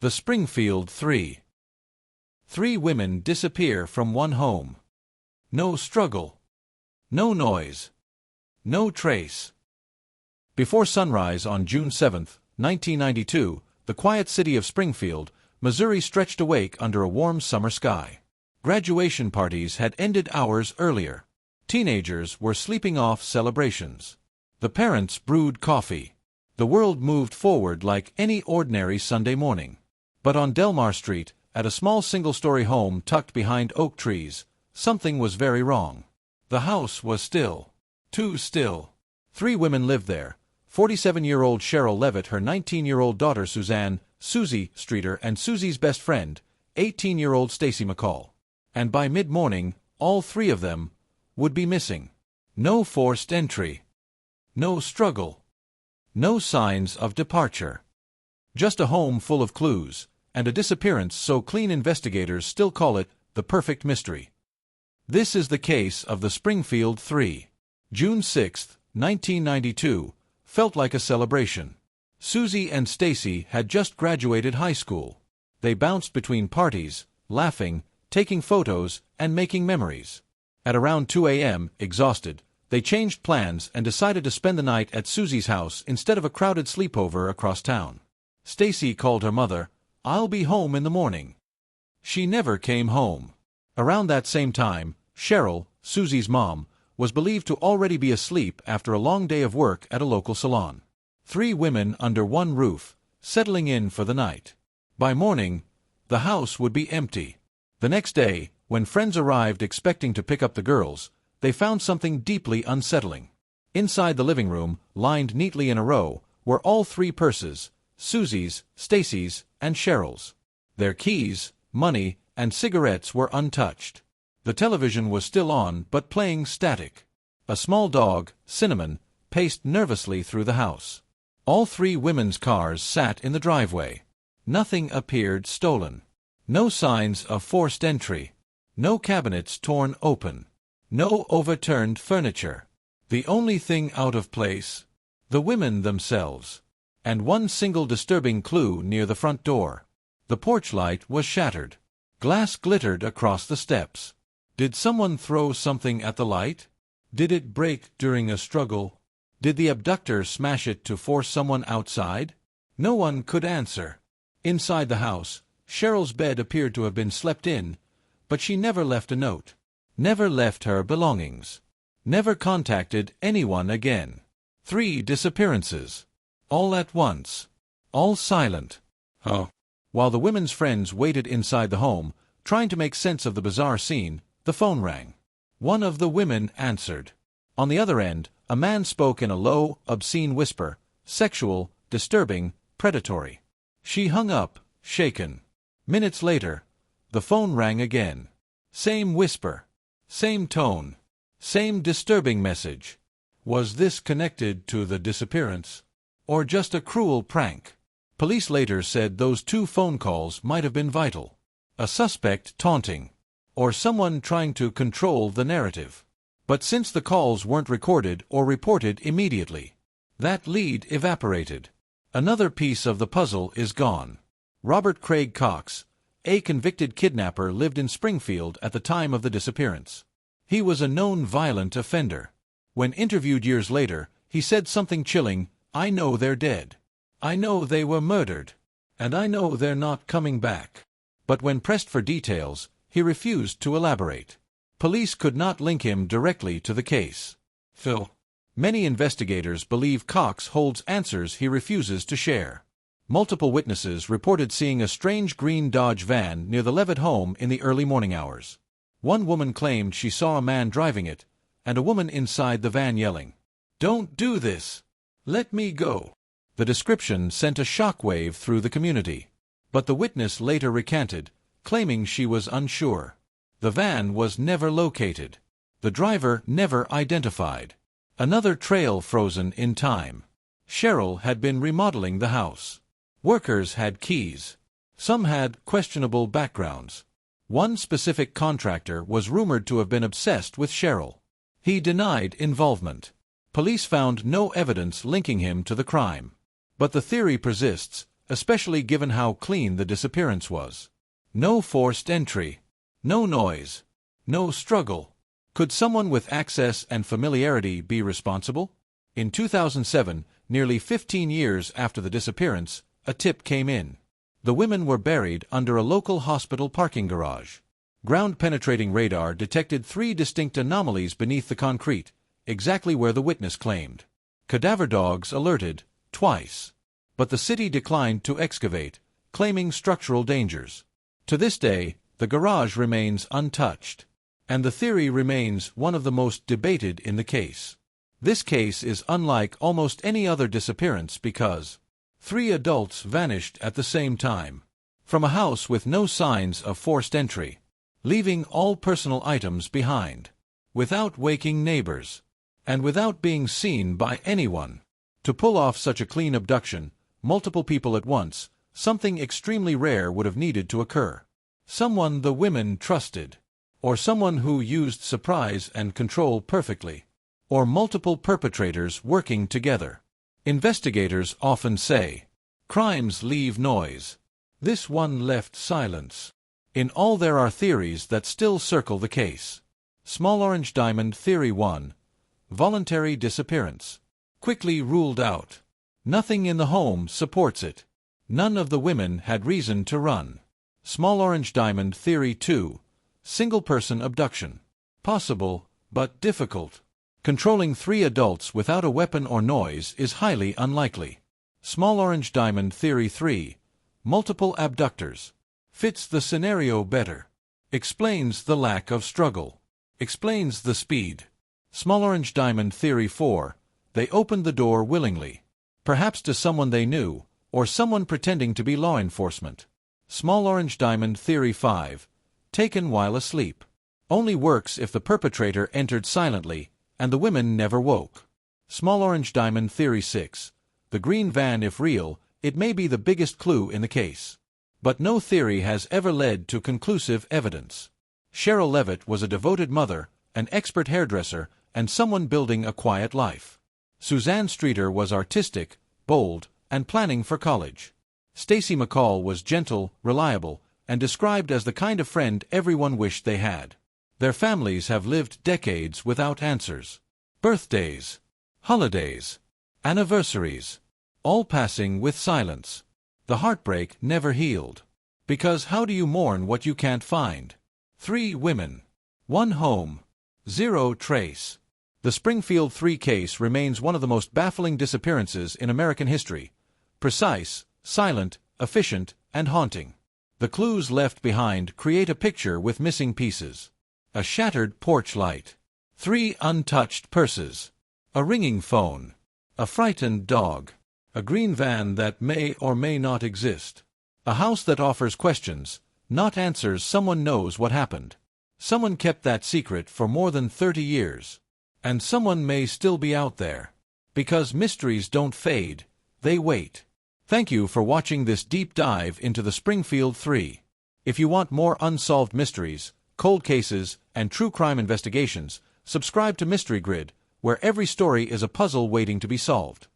The Springfield Three. 3 women disappear from one home. No struggle. No noise. No trace. Before sunrise on June 7, 1992, the quiet city of Springfield, Missouri stretched awake under a warm summer sky. Graduation parties had ended hours earlier. Teenagers were sleeping off celebrations. The parents brewed coffee. The world moved forward like any ordinary Sunday morning. But on Delmar Street, at a small single-story home tucked behind oak trees, something was very wrong. The house was still. Too still. 3 women lived there: 47-year-old Sherrill Levitt, her 19-year-old daughter Suzie Streeter, and Susie's best friend, 18-year-old Stacy McCall. And by mid-morning, all 3 of them would be missing. No forced entry. No struggle. No signs of departure. Just a home full of clues, and a disappearance so clean investigators still call it the perfect mystery. This is the case of the Springfield Three. June 6, 1992, felt like a celebration. Suzie and Stacy had just graduated high school. They bounced between parties, laughing, taking photos, and making memories. At around 2 a.m., exhausted, they changed plans and decided to spend the night at Suzie's house instead of a crowded sleepover across town. Stacy called her mother, "I'll be home in the morning." She never came home. Around that same time, Sherrill, Suzie's mom, was believed to already be asleep after a long day of work at a local salon. 3 women under one roof, settling in for the night. By morning, the house would be empty. The next day, when friends arrived expecting to pick up the girls, they found something deeply unsettling. Inside the living room, lined neatly in a row, were all 3 purses: Susie's, Stacy's, and Sherrill's. Their keys, money, and cigarettes were untouched. The television was still on but playing static. A small dog, Cinnamon, paced nervously through the house. All 3 women's cars sat in the driveway. Nothing appeared stolen. No signs of forced entry. No cabinets torn open. No overturned furniture. The only thing out of place: the women themselves. And one single disturbing clue near the front door. The porch light was shattered. Glass glittered across the steps. Did someone throw something at the light? Did it break during a struggle? Did the abductor smash it to force someone outside? No one could answer. Inside the house, Sherrill's bed appeared to have been slept in, but she never left a note. Never left her belongings. Never contacted anyone again. 3 disappearances. All at once. All silent. While the women's friends waited inside the home, trying to make sense of the bizarre scene, the phone rang. One of the women answered. On the other end, a man spoke in a low, obscene whisper: sexual, disturbing, predatory. She hung up, shaken. Minutes later, the phone rang again. Same whisper. Same tone. Same disturbing message. Was this connected to the disappearance? Or just a cruel prank? Police later said those 2 phone calls might have been vital. A suspect taunting. Or someone trying to control the narrative. But since the calls weren't recorded or reported immediately, that lead evaporated. Another piece of the puzzle is gone. Robert Craig Cox, a convicted kidnapper, lived in Springfield at the time of the disappearance. He was a known violent offender. When interviewed years later, he said something chilling: "I know they're dead. I know they were murdered. And I know they're not coming back." But when pressed for details, he refused to elaborate. Police could not link him directly to the case. Many investigators believe Cox holds answers he refuses to share. Multiple witnesses reported seeing a strange green Dodge van near the Levitt home in the early morning hours. One woman claimed she saw a man driving it, and a woman inside the van yelling, "Don't do this! Let me go!" The description sent a shockwave through the community. But the witness later recanted, claiming she was unsure. The van was never located. The driver never identified. Another trail frozen in time. Sherrill had been remodeling the house. Workers had keys. Some had questionable backgrounds. One specific contractor was rumored to have been obsessed with Sherrill. He denied involvement. Police found no evidence linking him to the crime. But the theory persists: especially given how clean the disappearance was. No forced entry. No noise. No struggle. Could someone with access and familiarity be responsible? In 2007, nearly 15 years after the disappearance, a tip came in. The women were buried under a local hospital parking garage. Ground-penetrating radar detected 3 distinct anomalies beneath the concrete, exactly where the witness claimed. Cadaver dogs alerted, twice. But the city declined to excavate, claiming structural dangers. To this day, the garage remains untouched. And the theory remains one of the most debated in the case. This case is unlike almost any other disappearance because 3 adults vanished at the same time, from a house with no signs of forced entry, leaving all personal items behind, without waking neighbors, and without being seen by anyone. To pull off such a clean abduction, multiple people at once, something extremely rare would have needed to occur. Someone the women trusted, or someone who used surprise and control perfectly, or multiple perpetrators working together. Investigators often say, crimes leave noise. This one left silence. In all, there are theories that still circle the case. Small orange diamond theory 1. Voluntary disappearance. Quickly ruled out. Nothing in the home supports it. None of the women had reason to run. Small orange diamond theory 2. Single-person abduction. Possible, but difficult. Controlling 3 adults without a weapon or noise is highly unlikely. Small orange diamond theory 3. Multiple abductors. Fits the scenario better. Explains the lack of struggle. Explains the speed. Small orange diamond theory 4. They opened the door willingly. Perhaps to someone they knew, or someone pretending to be law enforcement. Small orange diamond theory 5. Taken while asleep. Only works if the perpetrator entered silently, and the women never woke. Small orange diamond theory 6. The green van, if real, it may be the biggest clue in the case. But no theory has ever led to conclusive evidence. Sherrill Levitt was a devoted mother, an expert hairdresser, and someone building a quiet life. Suzie Streeter was artistic, bold, and planning for college. Stacy McCall was gentle, reliable, and described as the kind of friend everyone wished they had. Their families have lived decades without answers. Birthdays, holidays, anniversaries, all passing with silence. The heartbreak never healed. Because how do you mourn what you can't find? 3 women, 1 home, 0 trace. The Springfield Three case remains one of the most baffling disappearances in American history. Precise, silent, efficient, and haunting. The clues left behind create a picture with missing pieces. A shattered porch light. 3 untouched purses. A ringing phone. A frightened dog. A green van that may or may not exist. A house that offers questions, not answers. Someone knows what happened. Someone kept that secret for more than 30 years. And someone may still be out there. Because mysteries don't fade, they wait. Thank you for watching this deep dive into the Springfield Three. If you want more unsolved mysteries, cold cases, and true crime investigations, subscribe to Mystery Grid, where every story is a puzzle waiting to be solved.